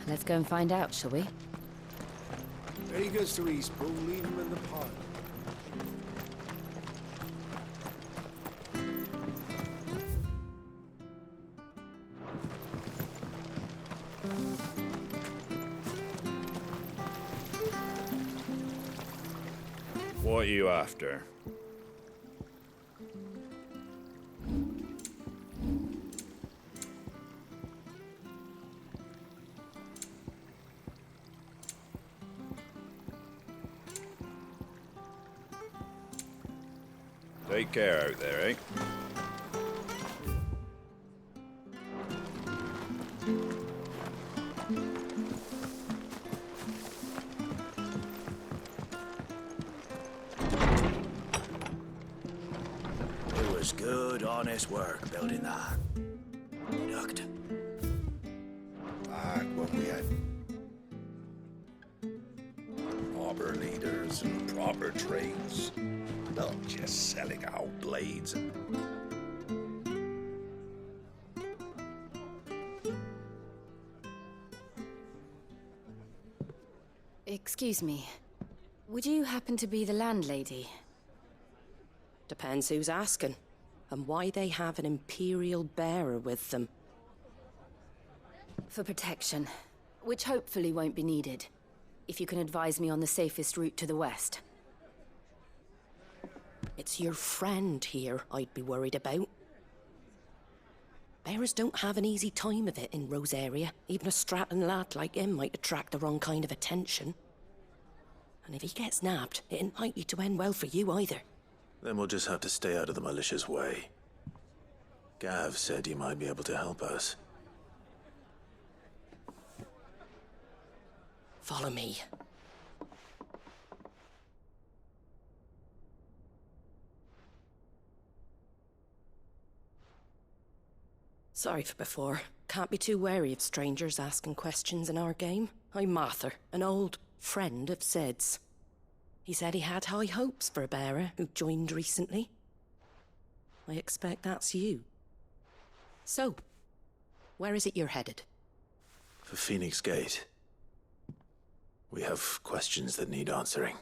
Let's go and find out, shall we? When he goes to Eastpool, leave him in the pod. What are you after? Take care out there, eh? It was good, honest work building that. Ducked. Back when we had proper leaders and proper trades. Not just selling out blades. Excuse me. Would you happen to be the landlady? Depends who's asking, and why they have an Imperial bearer with them. For protection, which hopefully won't be needed. If you can advise me on the safest route to the west. It's your friend here I'd be worried about. Bearers don't have an easy time of it in Rosaria. Even a Stratton lad like him might attract the wrong kind of attention. And if he gets nabbed, it ain't likely to end well for you either. Then we'll just have to stay out of the malicious way. Gav said he might be able to help us. Follow me. Sorry for before. Can't be too wary of strangers asking questions in our game. I'm Martha, an old friend of Sid's. He said he had high hopes for a bearer who joined recently. I expect that's you. So, where is it you're headed? For Phoenix Gate. We have questions that need answering.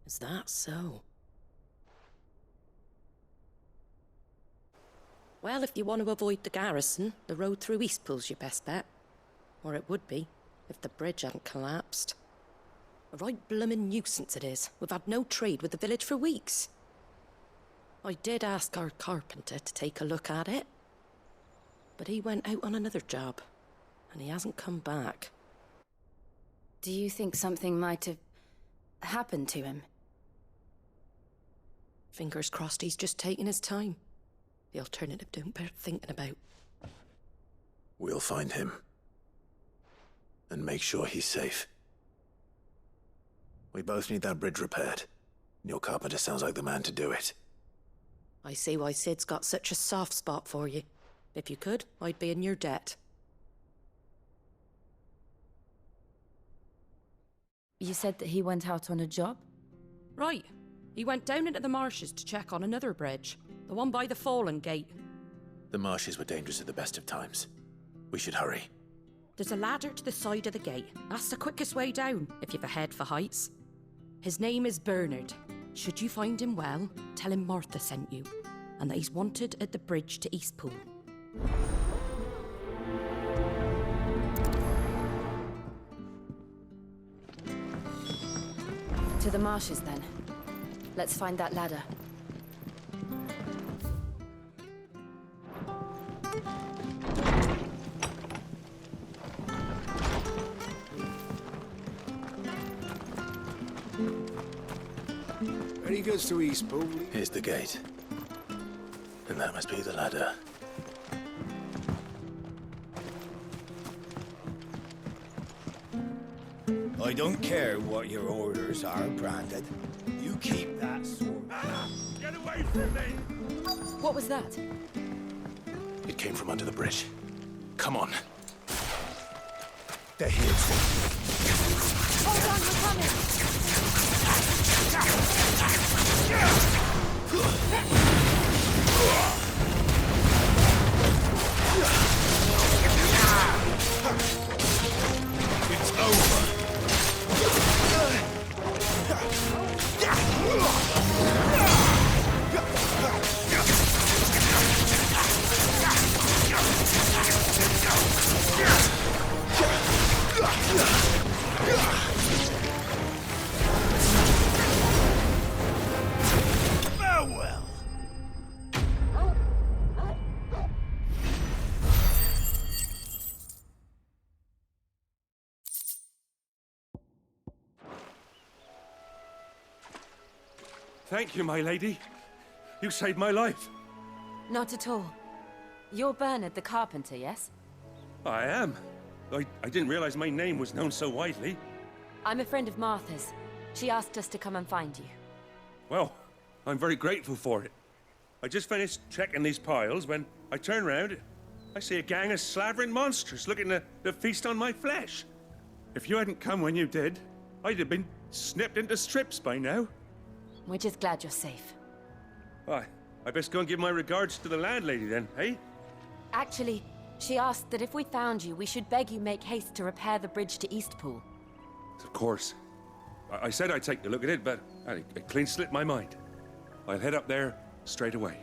Is that so? Well, if you want to avoid the garrison, the road through Eastpool's your best bet. Or it would be, if the bridge hadn't collapsed. A right bloomin' nuisance it is. We've had no trade with the village for weeks. I did ask our carpenter to take a look at it. But he went out on another job, and he hasn't come back. Do you think something might have happened to him? Fingers crossed he's just taking his time. The alternative don't bear thinking about. We'll find him. And make sure he's safe. We both need that bridge repaired. Your carpenter sounds like the man to do it. I see why Sid's got such a soft spot for you. If you could, I'd be in your debt. You said that he went out on a job? Right. He went down into the marshes to check on another bridge. The one by the Fallen Gate. The marshes were dangerous at the best of times. We should hurry. There's a ladder to the side of the gate. That's the quickest way down, if you've a head for heights. His name is Bernard. Should you find him well, tell him Martha sent you, and that he's wanted at the bridge to Eastpool. To the marshes, then. Let's find that ladder. When he goes to Eastpool, Here's the gate. And that must be the ladder. I don't care what your orders are, Brandon. You keep that sword. Get away from me! What was that? It came from under the bridge. Come on. The hills. Hold on, we're coming! Thank you, my lady. You saved my life. Not at all. You're Bernard the carpenter, yes? I am. I didn't realize my name was known so widely. I'm a friend of Martha's. She asked us to come and find you. Well, I'm very grateful for it. I just finished checking these piles when I turn round. I see a gang of slavering monsters looking to feast on my flesh. If you hadn't come when you did, I'd have been snipped into strips by now. We're just glad you're safe. Why, I best go and give my regards to the landlady then, eh? Actually, she asked that if we found you, we should beg you make haste to repair the bridge to Eastpool. Of course. I said I'd take a look at it, but it clean slipped my mind. I'll head up there straight away.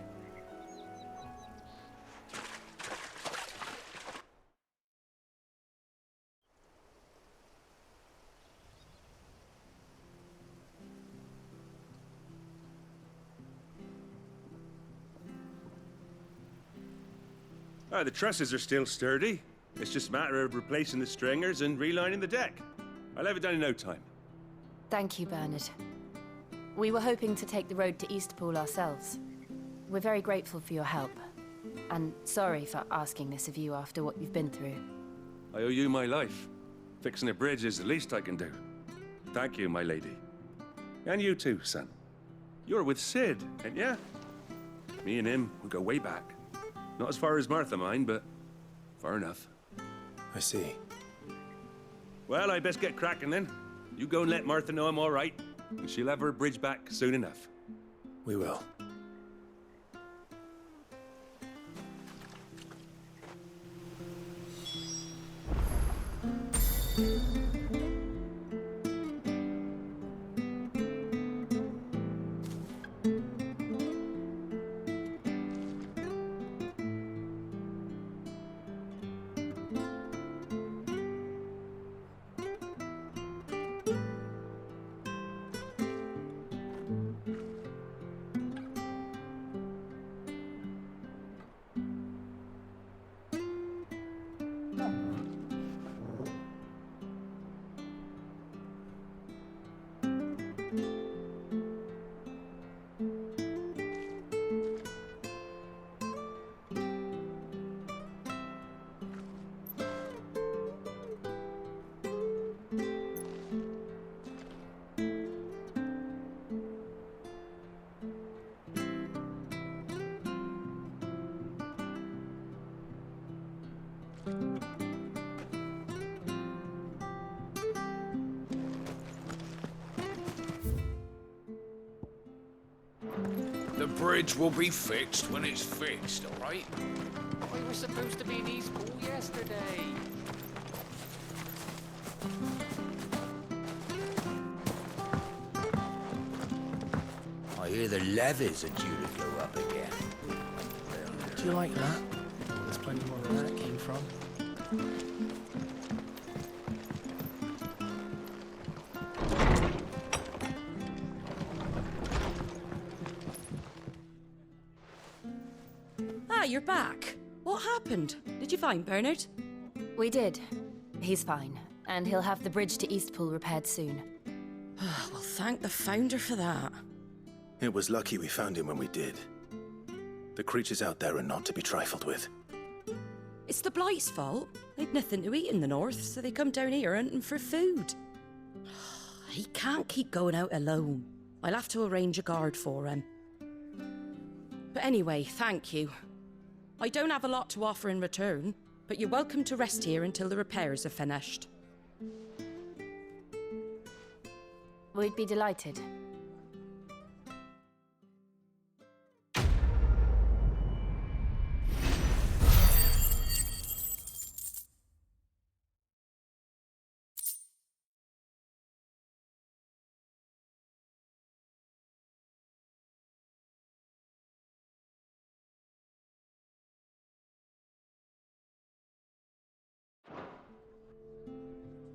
The trusses are still sturdy. It's just a matter of replacing the stringers and relining the deck. I'll have it done in no time. Thank you, Bernard. We were hoping to take the road to Eastpool ourselves. We're very grateful for your help. And sorry for asking this of you after what you've been through. I owe you my life. Fixing a bridge is the least I can do. Thank you, my lady. And you too, son. You're with Sid, ain't ya? Me and him, we go way back. Not as far as Martha, mind, but far enough. I see. Well, I best get cracking then. You go and let Martha know I'm all right, and she'll have her bridge back soon enough. We will. The bridge will be fixed when it's fixed, all right? We were supposed to be in Eastpool yesterday. I hear the levies are due to go up again. Do you like that? There's plenty more where that came from. Ah, you're back. What happened? Did you find Bernard? We did. He's fine, and he'll have the bridge to Eastpool repaired soon. Well, thank the Founder for that. It was lucky we found him when we did. The creatures out there are not to be trifled with. It's the Blight's fault. They'd nothing to eat in the north, so they come down here hunting for food. He can't keep going out alone. I'll have to arrange a guard for him. But anyway, thank you. I don't have a lot to offer in return, but you're welcome to rest here until the repairs are finished. We'd be delighted.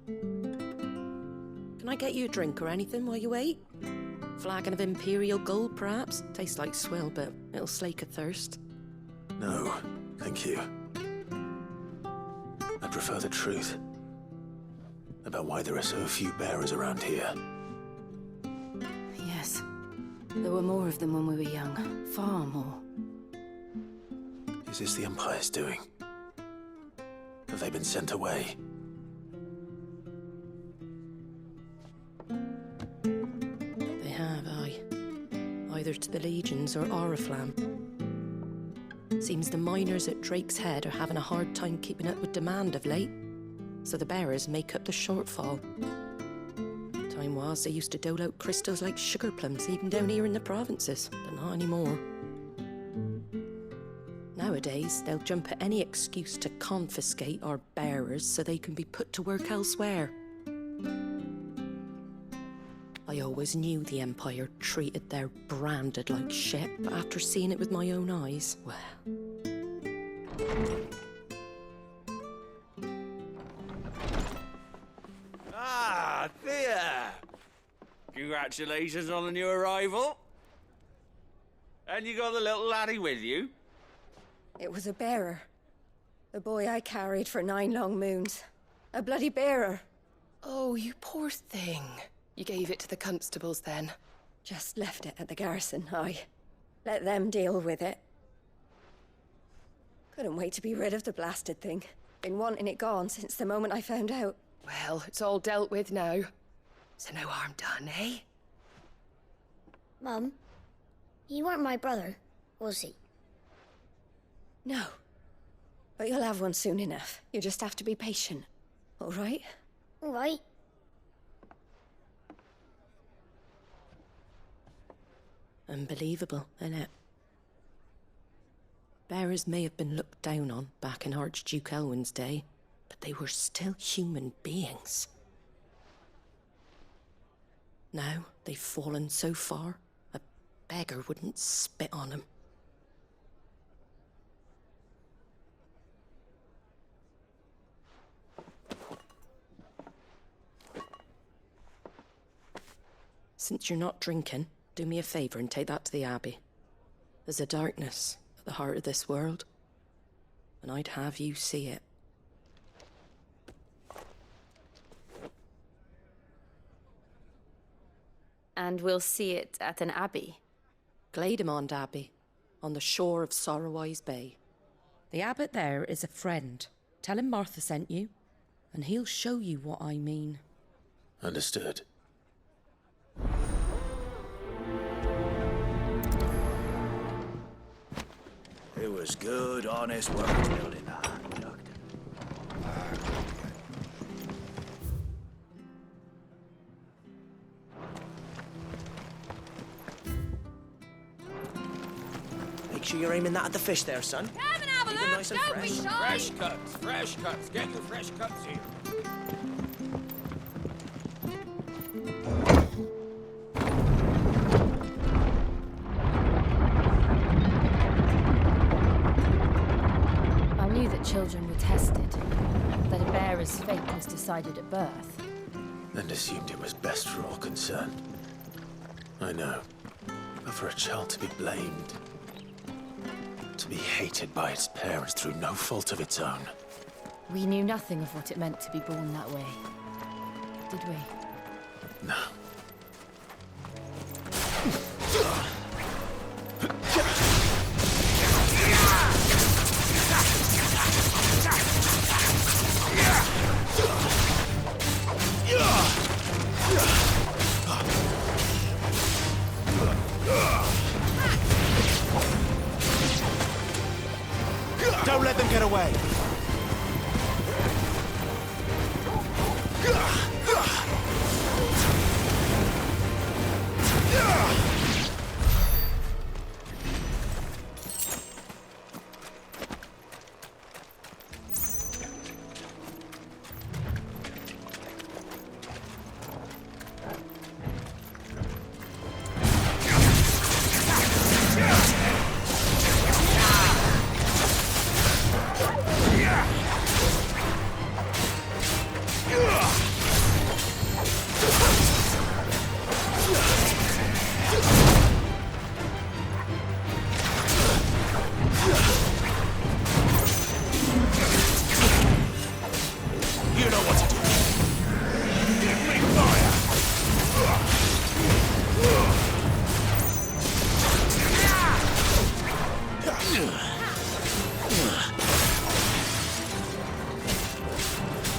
Can I get you a drink or anything while you wait? Flagon of Imperial Gold, perhaps? Tastes like swill, but it'll slake a thirst. No, thank you. I prefer the truth about why there are so few bearers around here. Yes. There were more of them when we were young. Far more. Is this the Empire's doing? Have they been sent away? They have, aye. Either to the Legions or Oriflamme. Seems the miners at Drake's Head are having a hard time keeping up with demand of late, so the bearers make up the shortfall. Time was they used to dole out crystals like sugar plums even down here in the provinces, but not anymore. Nowadays, they'll jump at any excuse to confiscate our bearers so they can be put to work elsewhere. I always knew the Empire treated their branded like shit, but after seeing it with my own eyes, well... Ah, Thea! Congratulations on the new arrival. And you got the little laddie with you? It was a bearer. The boy I carried for 9 long moons. A bloody bearer. Oh, you poor thing. You gave it to the constables then? Just left it at the garrison, aye. Let them deal with it. Couldn't wait to be rid of the blasted thing. Been wanting it gone since the moment I found out. Well, it's all dealt with now. So no harm done, eh? Mum, he weren't my brother, was he? No. But you'll have one soon enough. You just have to be patient. All right? All right. Unbelievable, innit? Bearers may have been looked down on back in Archduke Elwin's day, but they were still human beings. Now they've fallen so far, a beggar wouldn't spit on them. Since you're not drinking, do me a favour and take that to the Abbey. There's a darkness at the heart of this world, and I'd have you see it. And we'll see it at an abbey? Glaidemond Abbey, on the shore of Sorrowwise Bay. The abbot there is a friend. Tell him Martha sent you, and he'll show you what I mean. Understood. It was good, honest work building that, Doctor. Make sure you're aiming that at the fish there, son. Come and have a Keep them look, nice and don't be fresh. shy! Fresh cuts, fresh cuts. Get your fresh cuts here. I knew that children were tested, that a bearer's fate was decided at birth. And assumed it was best for all concerned. I know. But for a child to be blamed, to be hated by its parents through no fault of its own. We knew nothing of what it meant to be born that way, did we? No. Don't let them get away.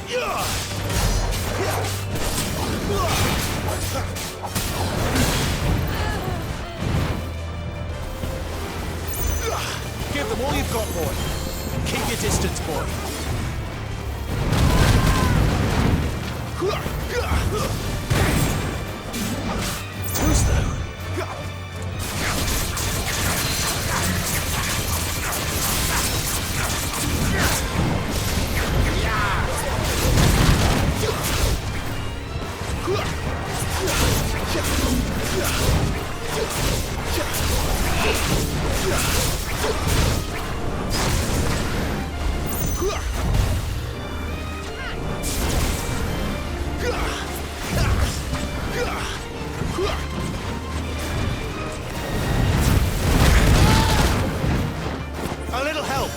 Give them all you've got, boy. Keep your distance, boy. Too slow. A little help.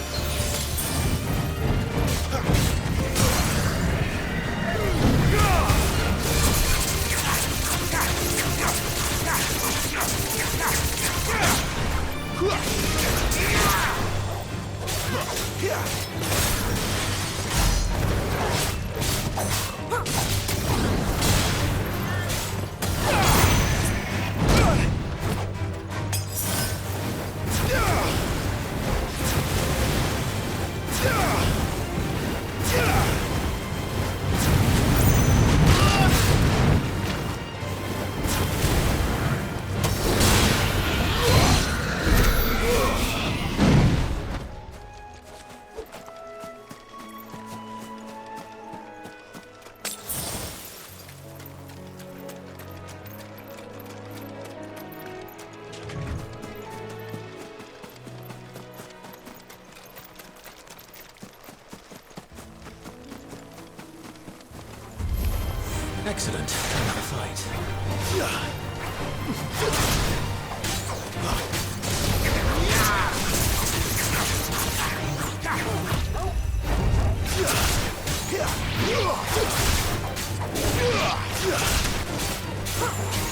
Excellent. Another fight.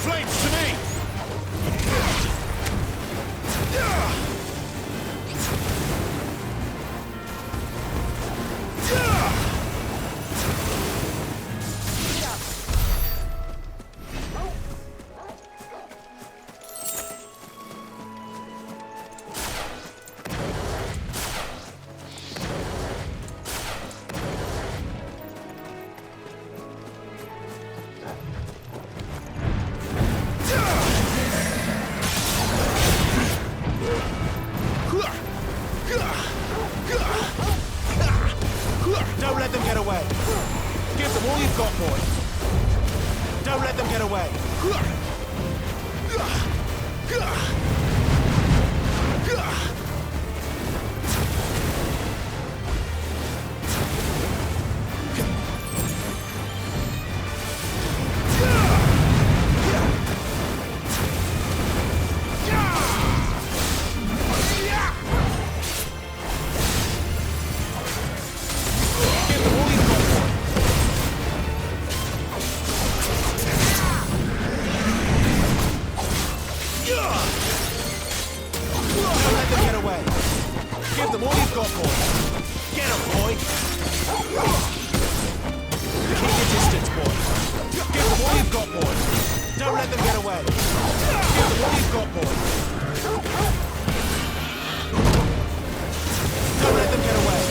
Flames to me! Don't let them get away. Give them all you've got, boy. Don't let them get away. Give them all you've got, boy. Get them, boy. Keep your distance, boy. Give them all you've got, boy. Don't let them get away. Give them all you've got, boy. Don't let them get away.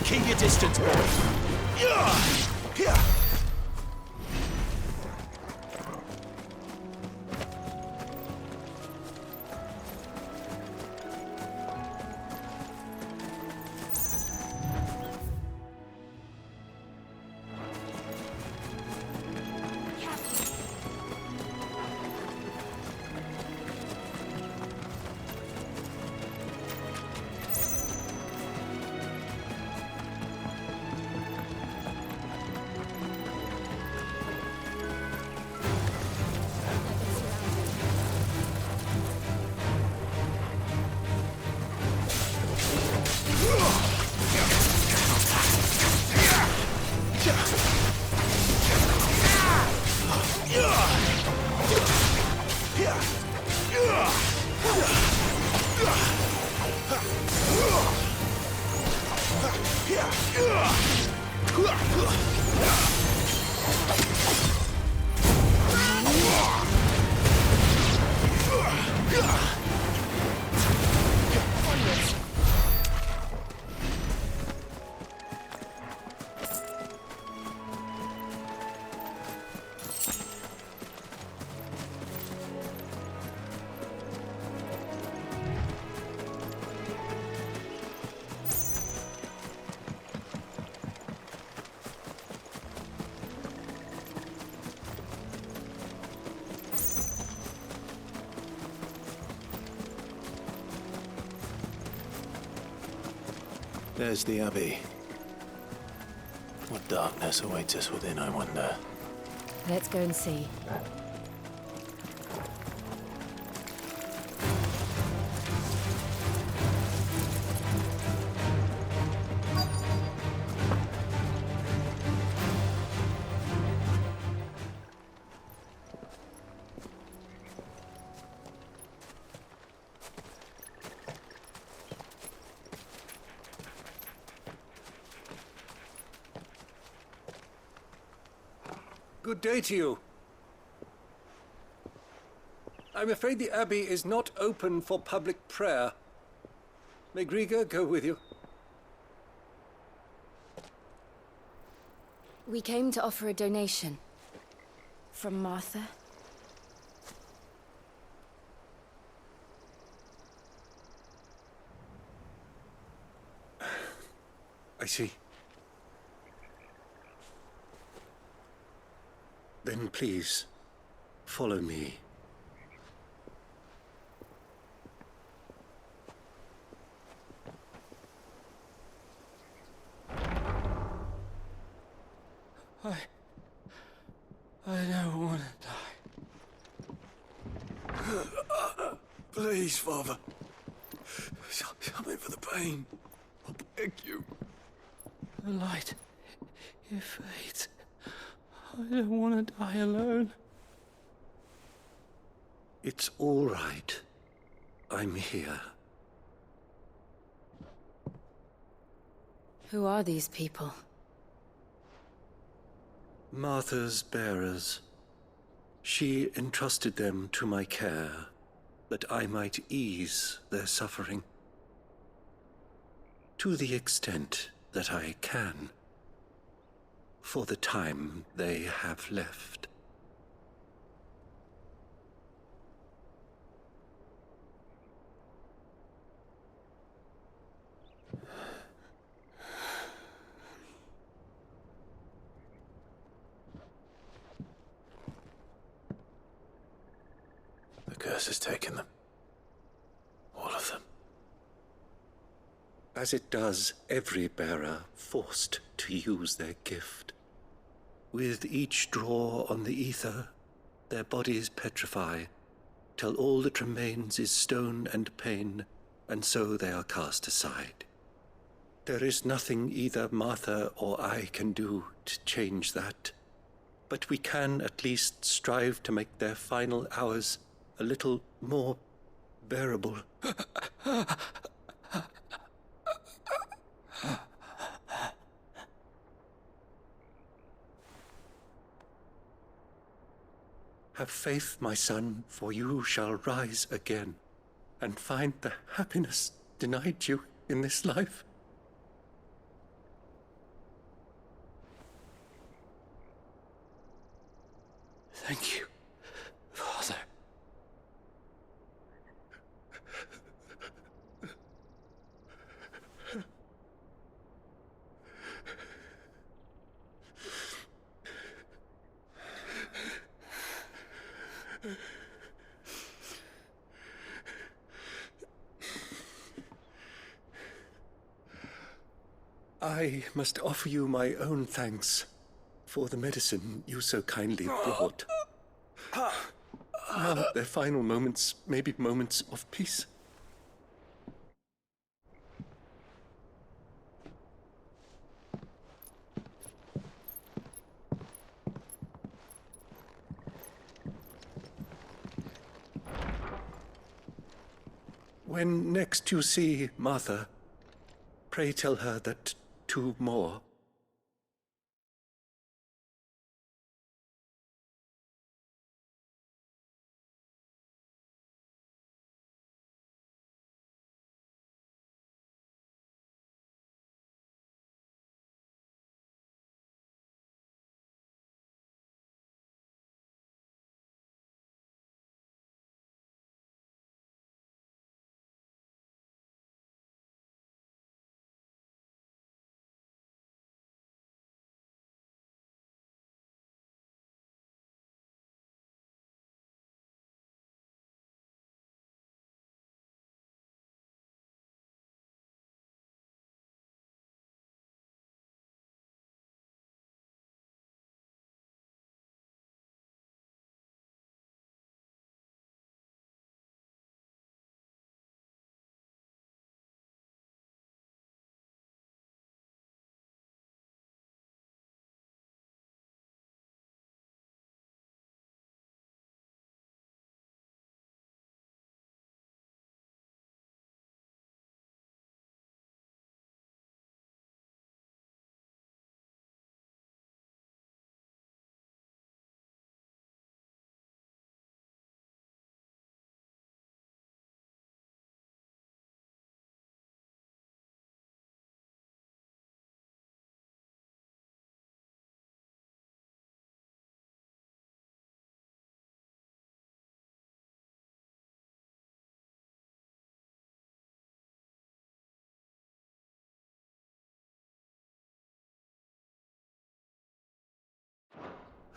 Keep your distance, boy. There's the Abbey. What darkness awaits us within, I wonder? Let's go and see. Good day to you. I'm afraid the Abbey is not open for public prayer. May Griga go with you? We came to offer a donation. From Martha. I see. Then please, follow me. I don't want to die. Please, Father. Help me for the pain. I beg you. The light, it fades. I don't want to die alone. It's all right. I'm here. Who are these people? Martha's bearers. She entrusted them to my care, that I might ease their suffering. To the extent that I can, for the time they have left. The curse has taken them. All of them. As it does every bearer forced to use their gift. With each draw on the ether, their bodies petrify, till all that remains is stone and pain, and so they are cast aside. There is nothing either Martha or I can do to change that, but we can at least strive to make their final hours a little more bearable. Have faith, my son, for you shall rise again and find the happiness denied you in this life. Thank you, Father. I must offer you my own thanks for the medicine you so kindly brought. Now their final moments may be moments of peace. When next you see Martha, pray tell her that 2 more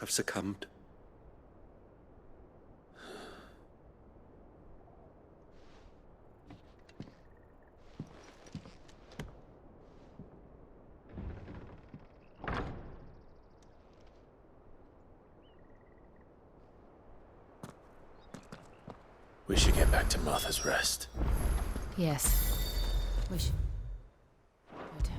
have succumbed. We should get back to Martha's Rest. Yes. We should. Good.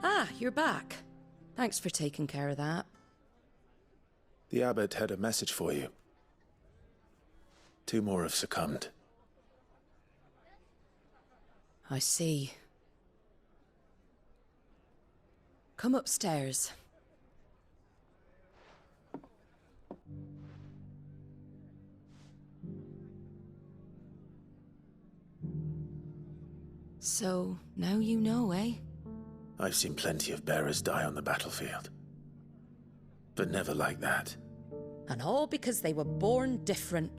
Ah, you're back. Thanks for taking care of that. The abbot had a message for you. 2 more have succumbed. I see. Come upstairs. So, now you know, eh? I've seen plenty of bearers die on the battlefield. But never like that. And all because they were born different.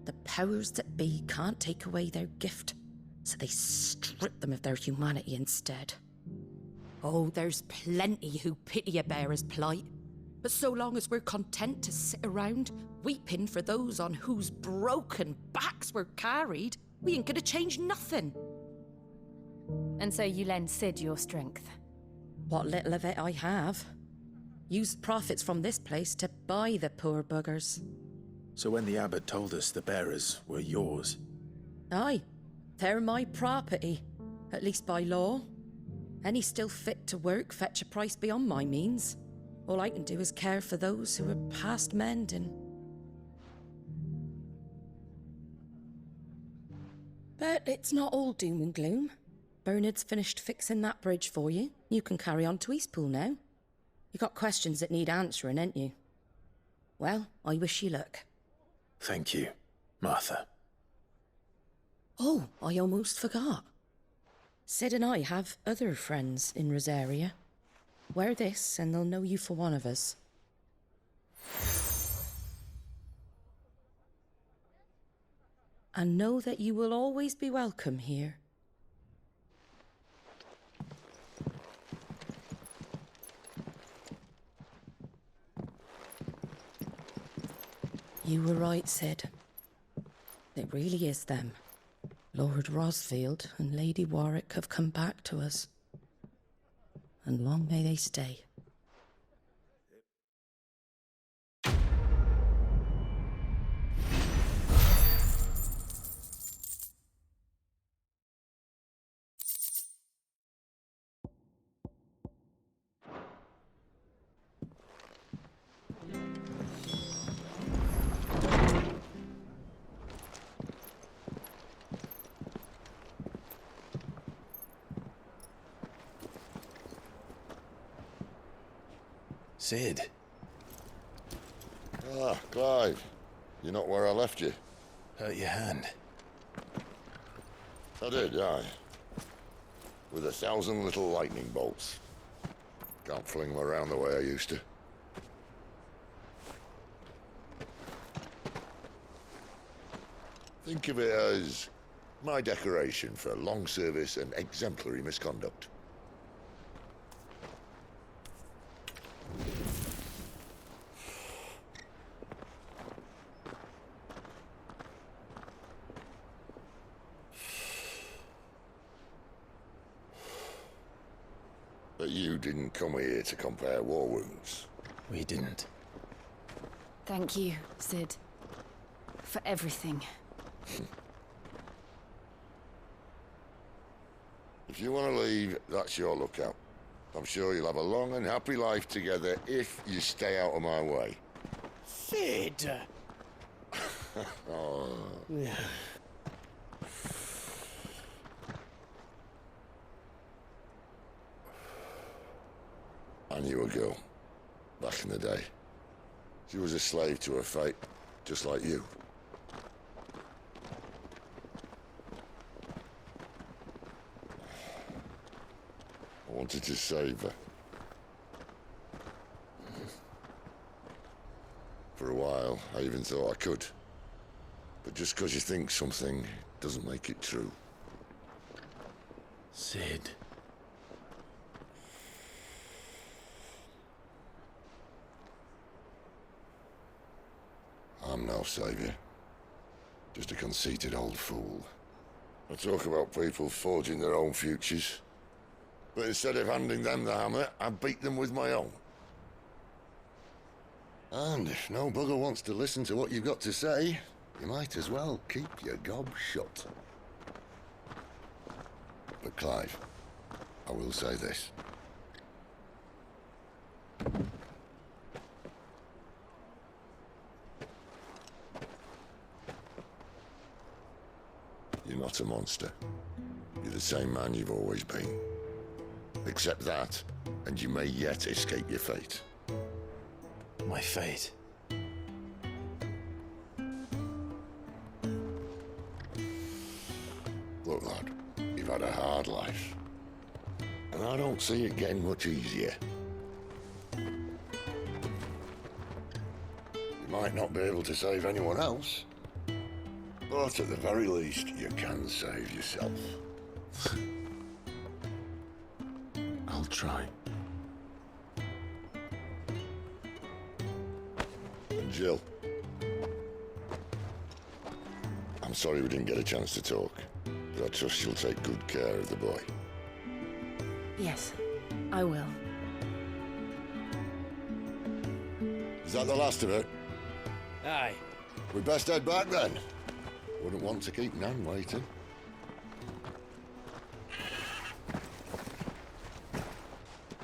The powers that be can't take away their gift, so they strip them of their humanity instead. Oh, there's plenty who pity a bearer's plight. But so long as we're content to sit around, weeping for those on whose broken backs we're carried, we ain't gonna change nothing. And so you lend Cid your strength? What little of it I have. Use profits from this place to buy the poor buggers. So when the abbot told us the bearers were yours... Aye, they're my property, at least by law. Any still fit to work fetch a price beyond my means. All I can do is care for those who are past mending. But it's not all doom and gloom. Bernard's finished fixing that bridge for you. You can carry on to Eastpool now. You got questions that need answering, ain't you? Well, I wish you luck. Thank you, Martha. Oh, I almost forgot. Cid and I have other friends in Rosaria. Wear this and they'll know you for one of us. And know that you will always be welcome here. You were right, Cid. It really is them. Lord Rosfield and Lady Warwick have come back to us. And long may they stay. Cid. Ah, Clive. You're not where I left you. Hurt your hand. I did, aye. With 1,000 little lightning bolts. Can't fling them around the way I used to. Think of it as my decoration for long service and exemplary misconduct. But you didn't come here to compare war wounds. We didn't. Thank you, Cid. For everything. If you want to leave, that's your lookout. I'm sure you'll have a long and happy life together if you stay out of my way. Sid! Oh. Yeah. I knew a girl back in the day. She was a slave to her fate, just like you. I wanted to save her. For a while, I even thought I could. But just because you think something doesn't make it true. Sid. I'm no savior. Just a conceited old fool. I talk about people forging their own futures. But instead of handing them the hammer, I beat them with my own. And if no bugger wants to listen to what you've got to say, you might as well keep your gob shut. But Clive, I will say this. You're not a monster. You're the same man you've always been. Accept that, and you may yet escape your fate. My fate? Look, lad, you've had a hard life. And I don't see it getting much easier. You might not be able to save anyone else, but at the very least, you can save yourself. I'll try. And Jill, I'm sorry we didn't get a chance to talk, but I trust you'll take good care of the boy. Yes, I will. Is that the last of it? Aye. We best head back then. Wouldn't want to keep Nan waiting.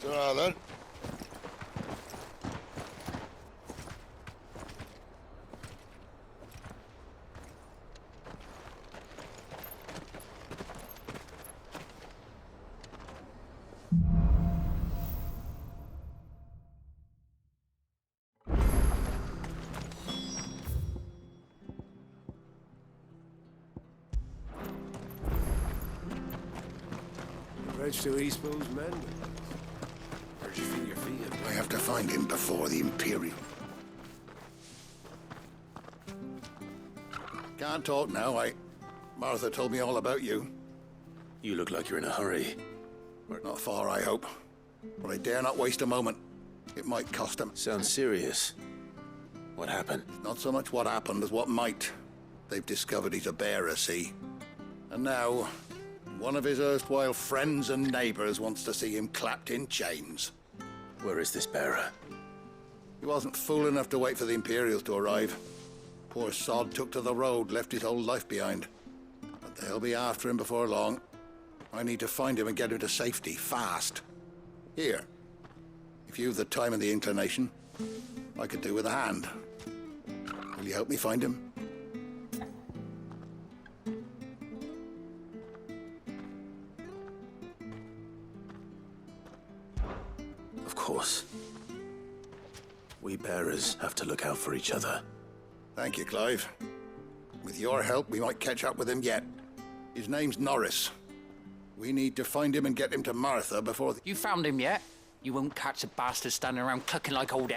Ta-ra then. Bridge to Eastpool's men. Where'd you think your feet? I have to find him before the Imperial. Can't talk now, Martha told me all about you. You look like you're in a hurry. We're not far, I hope. But I dare not waste a moment. It might cost him. Sounds serious. What happened? Not so much what happened as what might. They've discovered he's a bearer, see? And now, one of his erstwhile friends and neighbors wants to see him clapped in chains. Where is this bearer? He wasn't fool enough to wait for the Imperials to arrive. Poor sod took to the road, left his whole life behind. But they'll be after him before long. I need to find him and get him to safety, fast. Here, if you've the time and the inclination, I could do with a hand. Will you help me find him? Of course. We bearers have to look out for each other. Thank you, Clive. With your help, we might catch up with him yet. His name's Norris. We need to find him and get him to Martha before... You found him yet? You won't catch a bastard standing around clucking like old...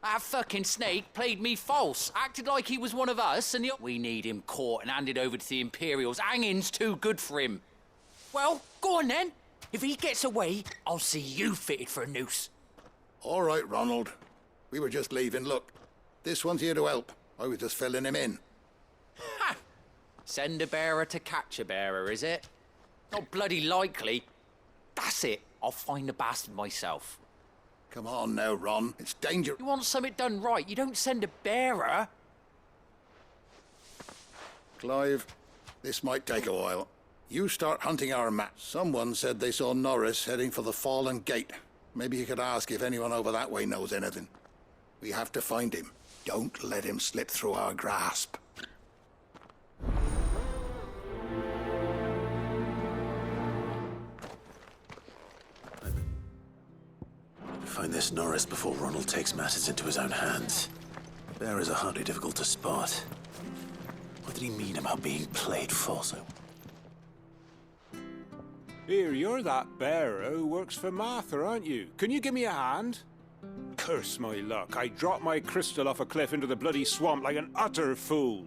That fucking snake played me false, acted like he was one of us, and we need him caught and handed over to the Imperials. Hanging's too good for him. Well, go on then. If he gets away, I'll see you fitted for a noose. All right, Ronald. We were just leaving. Look, this one's here to help. I was just filling him in. Ha! Send a bearer to catch a bearer, is it? Not bloody likely. That's it. I'll find the bastard myself. Come on now, Ron. It's dangerous. You want something done right, you don't send a bearer. Clive, this might take a while. You start hunting our map. Someone said they saw Norris heading for the Fallen Gate. Maybe you could ask if anyone over that way knows anything. We have to find him. Don't let him slip through our grasp. Find this Norris before Ronald takes matters into his own hands. Bearers are hardly difficult to spot. What did he mean about being played false? Here, you're that bearer who works for Martha, aren't you? Can you give me a hand? Curse my luck. I dropped my crystal off a cliff into the bloody swamp like an utter fool.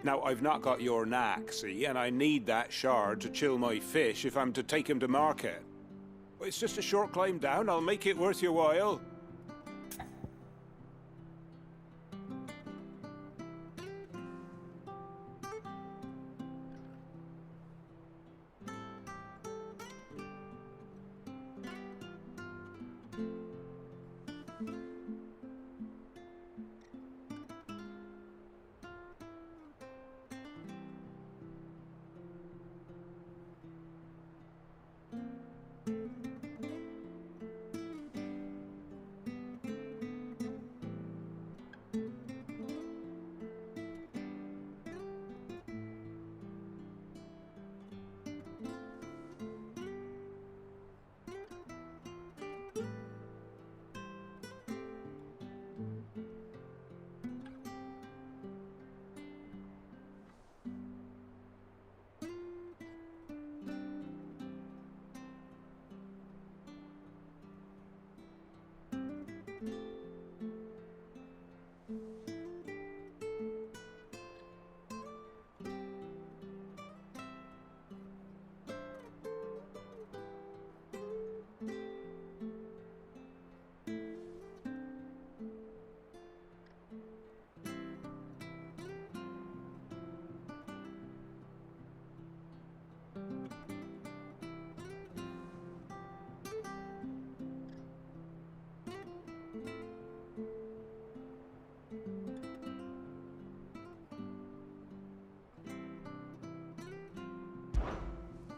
Now, I've not got your knack, see, and I need that shard to chill my fish if I'm to take him to market. It's just a short climb down. I'll make it worth your while.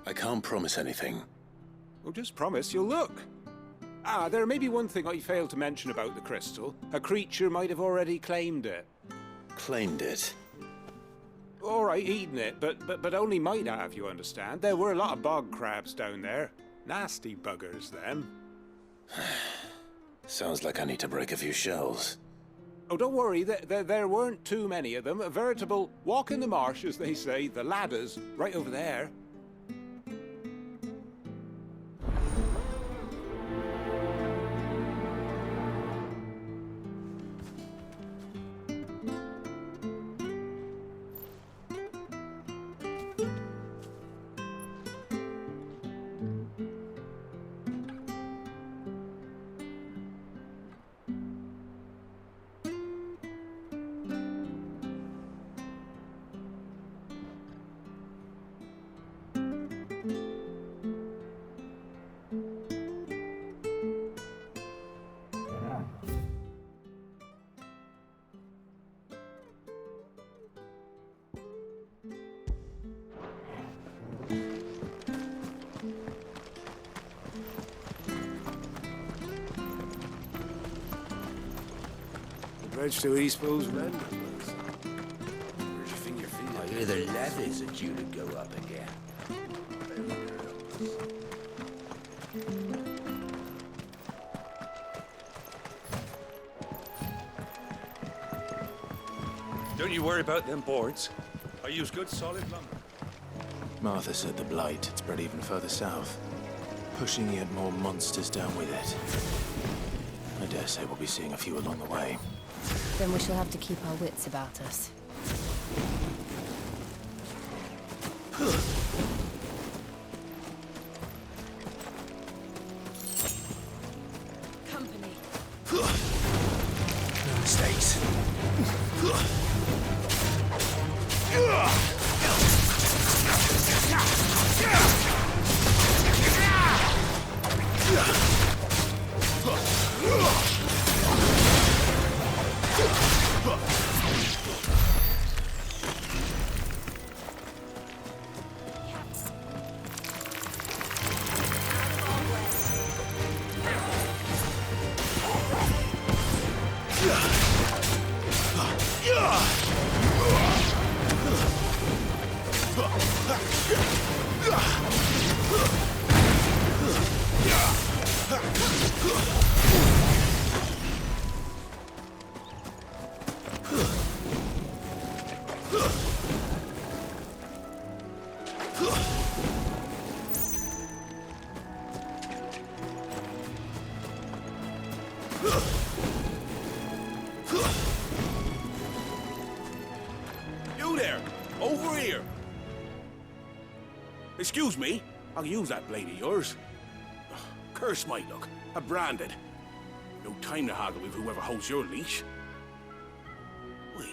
I can't promise anything. Well, just promise you'll look. Ah, there may be one thing I failed to mention about the crystal. A creature might have already claimed it. Claimed it? All right, eaten it, but only might have, you understand. There were a lot of bog crabs down there. Nasty buggers, them. Sounds like I need to break a few shells. Oh, don't worry, there weren't too many of them. A veritable walk in the marsh, as they say. The ladders, right over there. Bridge to East Pools, man. Where'd you think you're feeling? I hear the levies are due to go up again. Don't you worry about them boards. I use good solid lumber. Martha said the blight had spread even further south, pushing yet more monsters down with it. I dare say we'll be seeing a few along the way. Then we shall have to keep our wits about us. Company. No mistakes. You there! Over here! Excuse me, I'll use that blade of yours. Ugh, curse my luck. I'm branded. No time to haggle with whoever holds your leash. Wait.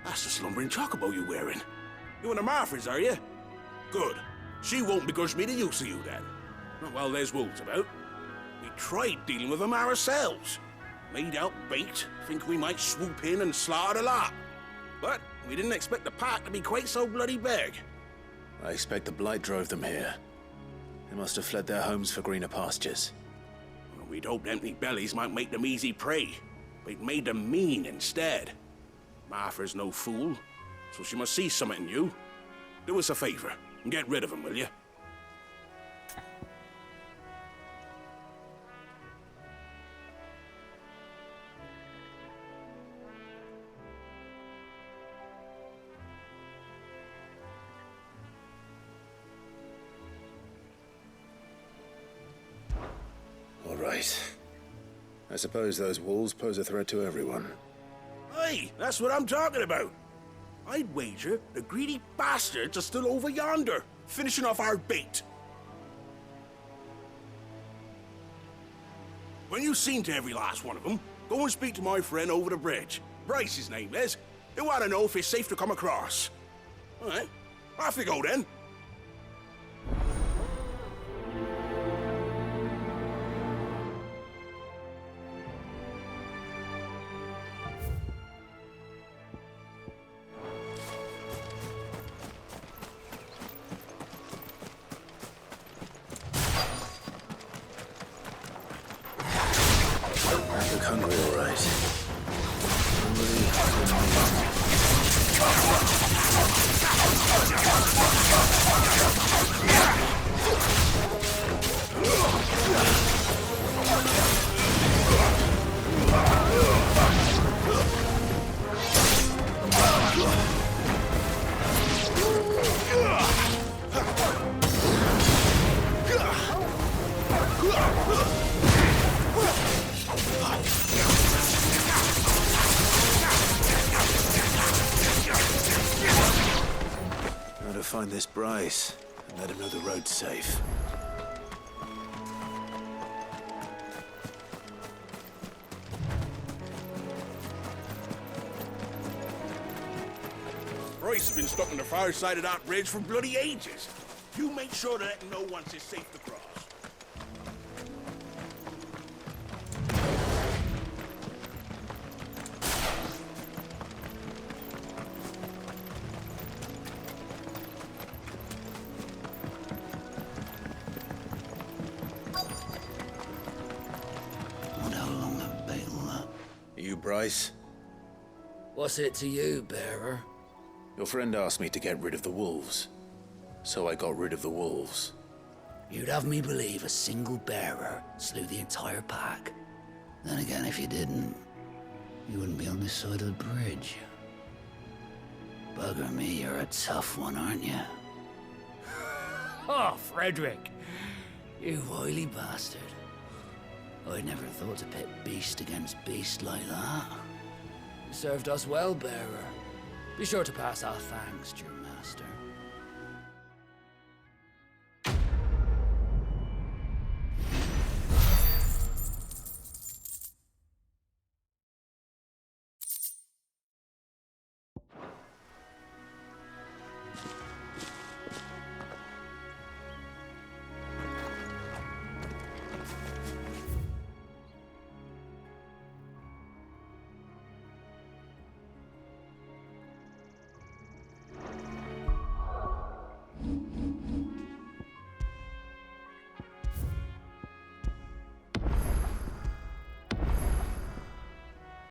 That's the slumbering chocobo you're wearing. You and the Marfords, are you? Good. She won't begrudge me the use of you, then. Not while there's wolves about. We tried dealing with them ourselves. Laid out bait, think we might swoop in and slaughter the lot. But we didn't expect the pack to be quite so bloody big. I expect the blight drove them here. They must have fled their homes for greener pastures. Well, we'd hoped empty bellies might make them easy prey, but it made them mean instead. Martha's no fool, so she must see something in you. Do us a favor and get rid of them, will you? All right. I suppose those wolves pose a threat to everyone. Hey, that's what I'm talking about. I'd wager the greedy bastards are still over yonder, finishing off our bait. When you've seen to every last one of them, go and speak to my friend over the bridge. Bryce, his name is. He'll want to know if it's safe to come across. All right, off you go then. I look hungry, all right. How to find this Bryce and let him know the road's safe. Bryce has been stuck on the far side of that bridge for bloody ages. You make sure to let him know once it's safe to cross. You, Bryce? What's it to you, bearer? Your friend asked me to get rid of the wolves. So I got rid of the wolves. You'd have me believe a single bearer slew the entire pack. Then again, if you didn't, you wouldn't be on this side of the bridge. Bugger me, you're a tough one, aren't you? Oh, Frederick! You wily bastard. I never thought to pit beast against beast like that. You served us well, bearer. Be sure to pass our thanks to your master.